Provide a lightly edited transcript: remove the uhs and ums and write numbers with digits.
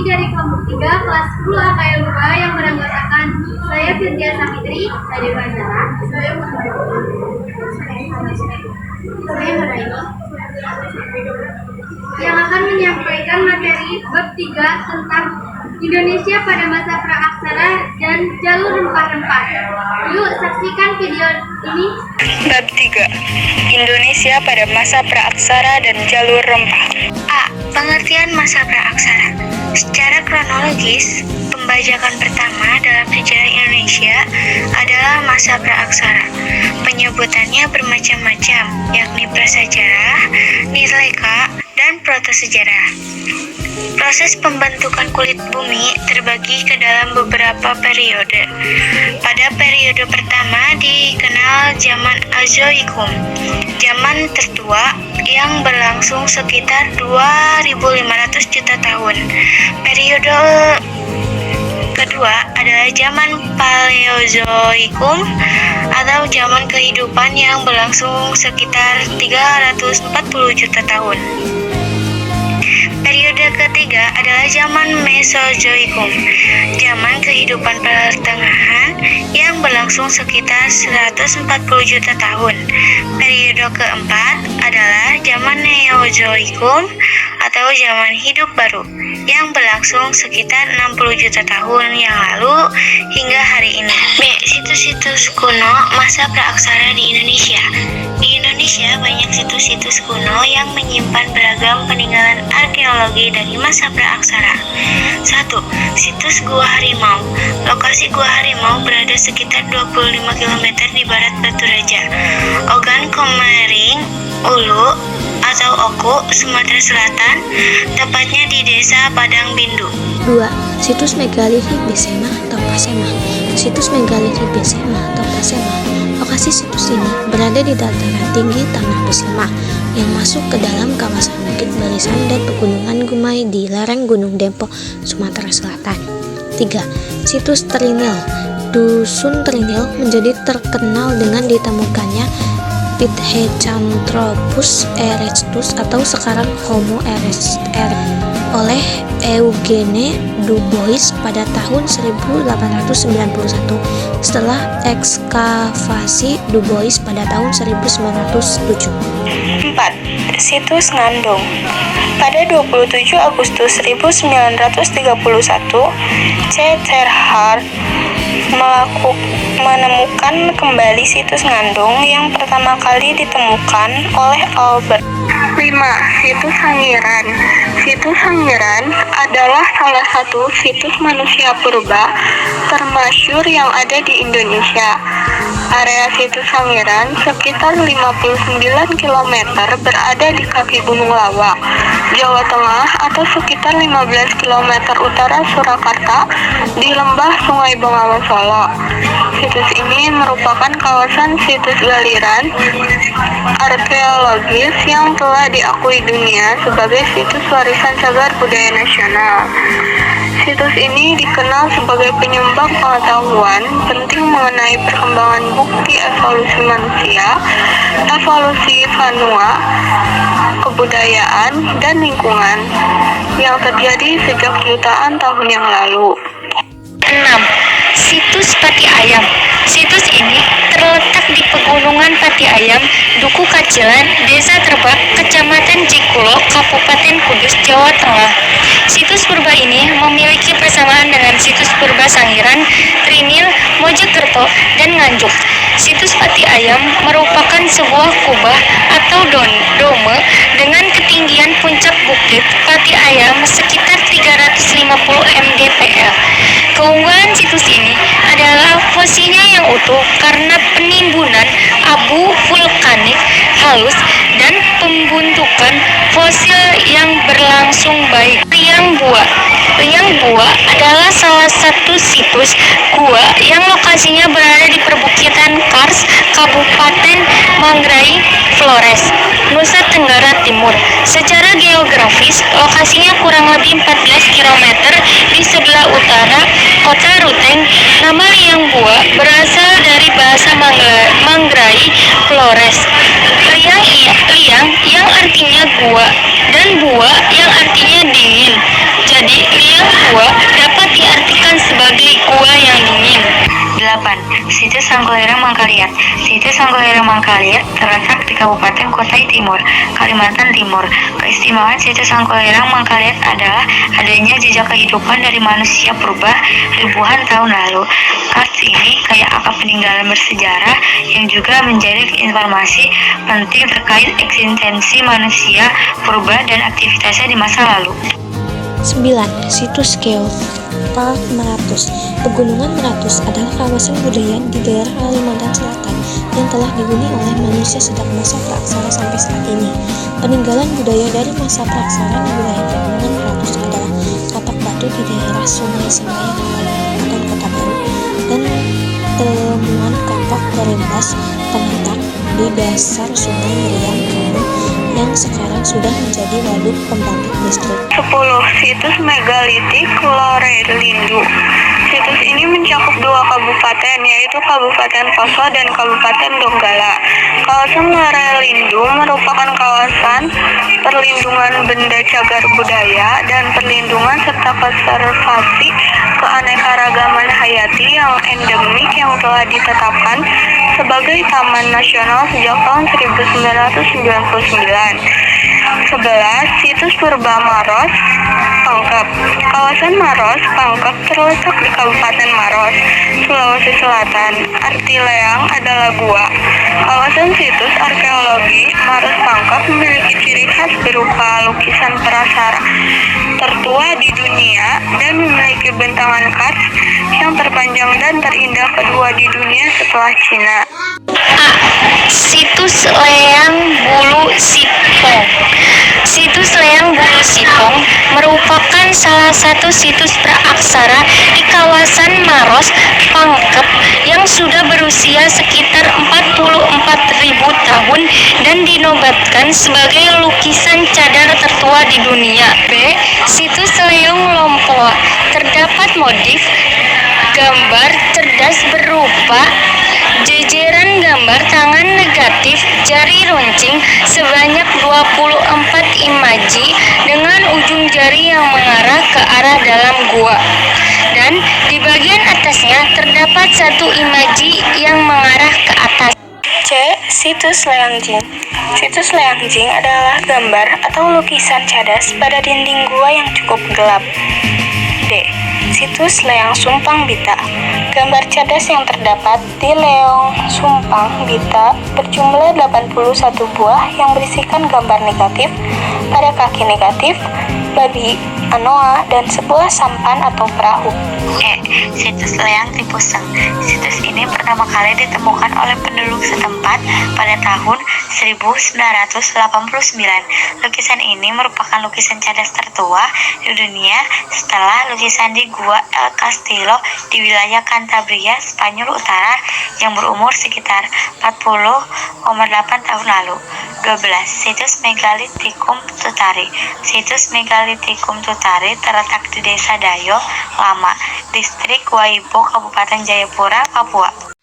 Kami dari kelompok 3 kelas 10 AKLK yang beranggotakan saya Firdia Savitri, saya Bandara, saya Nuraini, yang akan menyampaikan materi bab 3 tentang Indonesia pada masa praaksara dan jalur rempah-rempah. Yuk saksikan video ini. Bab 3. Indonesia pada masa praaksara dan jalur rempah. A. Pengertian masa praaksara. Secara kronologis, pembajakan pertama dalam sejarah Indonesia adalah masa praaksara. Penyebutannya bermacam-macam, yakni prasejarah, nileka, dan protosejarah. Proses pembentukan kulit bumi terbagi ke dalam beberapa periode. Pada periode pertama dikenal zaman Azoikum, zaman tertua yang berlangsung sekitar 2.500 juta tahun. Periode kedua adalah zaman Paleozoikum atau zaman kehidupan yang berlangsung sekitar 340 juta tahun. Periode ketiga adalah zaman Mesozoikum, zaman kehidupan pertengahan yang berlangsung sekitar 140 juta tahun. Periode keempat adalah zaman Neozoikum atau zaman hidup baru yang berlangsung sekitar 60 juta tahun yang lalu hingga hari ini. B. Situs-situs kuno masa praaksara di Indonesia. Di Indonesia banyak situs-situs kuno yang menyimpan beragam peninggalan arkeologi dari masa praaksara. 1. Situs Gua Harimau. Lokasi Gua Harimau berada sekitar 25 km di barat Batu Raja, Ogan Komering Ulu atau Oku, Sumatera Selatan, tepatnya di Desa Padang Bindu. 2. Situs Megalithik Besema atau Pasema. Situs Megalithik Besema atau Pasema. Lokasi situs ini berada di dataran tinggi Tanah Besema yang masuk ke dalam kawasan Bukit Barisan dan Pegunungan Gumai di lereng Gunung Dempo, Sumatera Selatan. 3. Situs Trinil. Dusun Trinil menjadi terkenal dengan ditemukannya Pithecanthropus erectus atau sekarang Homo erectus oleh Eugene Du Bois pada tahun 1891 setelah ekskavasi Du Bois pada tahun 1907. 4. Situs Ngandung. Pada 27 Agustus 1931, C. Terhard menemukan kembali situs Ngandung yang pertama kali ditemukan oleh Albert. 5. Situs Sangiran. Situs Sangiran adalah salah satu situs manusia purba termasyhur yang ada di Indonesia. Area situs Sangiran sekitar 59 km berada di kaki Gunung Lawa, Jawa Tengah atau sekitar 15 km utara Surakarta di lembah Sungai Bengawan Solo. Situs ini merupakan kawasan situs galiran arkeologis yang telah diakui dunia sebagai situs warisan cagar budaya nasional. Situs ini dikenal sebagai penyumbang pengetahuan penting mengenai perkembangan bukti evolusi manusia, evolusi vanua, kebudayaan, dan lingkungan yang terjadi sejak jutaan tahun yang lalu. 6. Situs Pati Ayam. Situs ini terletak di Pegunungan Pati Ayam, Duku Kacilan, Desa Terbak, Kecamatan Jikulo, Kabupaten Kudus, Jawa Tengah. Situs purba ini memiliki persamaan dengan situs purba Sangiran, Trinil, Mojokerto, dan Nganjuk. Situs Pati Ayam merupakan sebuah kubah atau dome dengan ketinggian puncak bukit Pati Ayam sekitar 350 mdpl. Keunggulan situs ini adalah fossilnya yang utuh karena penimbunan abu vulkanik halus dan pembentukan fosil yang berlangsung baik. Liang Bua adalah salah satu situs gua yang lokasinya berada di perbukitan Kars, Kabupaten Manggarai, Flores, Nusa Tenggara Timur. Secara geografis, lokasinya kurang lebih 14 km di sebelah utara kota Ruteng. Nama Liang Bua berasal dari bahasa Manggarai, Flores. Liang yang artinya gua dan Bua yang artinya dingin. Jadi Liang Situs Sanggulerang Mangkaliat. Situs Sanggulerang Mangkaliat terletak di Kabupaten Kutai Timur, Kalimantan Timur. Keistimewaan situs Sanggulerang Mangkaliat adalah adanya jejak kehidupan dari manusia purba ribuan tahun lalu. Kars ini kaya akan peninggalan bersejarah yang juga menjadi informasi penting terkait eksistensi manusia purba dan aktivitasnya di masa lalu. 9. Situs Geopark Meratus. Pegunungan Meratus adalah kawasan budaya di daerah Kalimantan Selatan yang telah dihuni oleh manusia sejak masa praaksara sampai saat ini. Peninggalan budaya dari masa praaksara di wilayah Pegunungan Meratus adalah kapak batu di daerah Sungai Sembayang Kabupaten Kota Baru dan temuan kapak kerembas penatar di dasar Sungai Riang Gunung yang sekarang sudah menjadi waduk pembangkit listrik. 10. Situs Megalitik Lorelindo. Situs ini mencakup dua kabupaten, yaitu Kabupaten Poso dan Kabupaten Donggala. Kawasan Lorelindo merupakan kawasan perlindungan benda cagar budaya dan perlindungan serta konservasi keanekaragaman hayati yang endemik yang telah ditetapkan sebagai Taman Nasional sejak tahun 1999. 11. Situs Purba Maros Pangkep. Kawasan Maros Pangkep terletak di Kabupaten Maros, Sulawesi Selatan. Arti leang adalah gua. Kawasan situs arkeologi Maros Pangkep memiliki ciri khas berupa lukisan prasara tertua di dunia dan memiliki bentangan kars yang terpanjang dan terindah kedua di dunia setelah Cina. Situs Leang Bulu Sipong. Situs Leang Bulu Sipong merupakan salah satu situs praaksara di kawasan Maros Pangkep yang sudah berusia sekitar 44.000 tahun dan dinobatkan sebagai lukisan cadar tertua di dunia. B. Situs Leong Lompoa. Terdapat motif gambar cerdas berupa jejeran gambar tangan negatif jari runcing sebanyak 24 imaji dengan ujung jari yang mengarah ke arah dalam gua. Dan di bagian atasnya terdapat satu imaji yang mengarah ke atas. C. Situs Leangjing. Situs Leangjing adalah gambar atau lukisan cadas pada dinding gua yang cukup gelap. D. Situs Leang Sumpang Bita. Gambar cadas yang terdapat di Leong Sumpang Bita berjumlah 81 buah yang berisikan gambar negatif pada kaki negatif, babi, anoa, dan sebuah sampan atau perahu. E. Situs Leang Tipuseng. Situs ini pertama kali ditemukan oleh penduduk setempat pada tahun 1989. Lukisan ini merupakan lukisan cadas tertua di dunia setelah lukisan di Gua El Castillo di wilayah Cantabria, Spanyol Utara yang berumur sekitar 40,8 tahun lalu. 12. Situs Megalithicum Tutari. Situs Megalithicum Tutari terletak di Desa Dayo Lama, Distrik Waibo, Kabupaten Jayapura, Papua.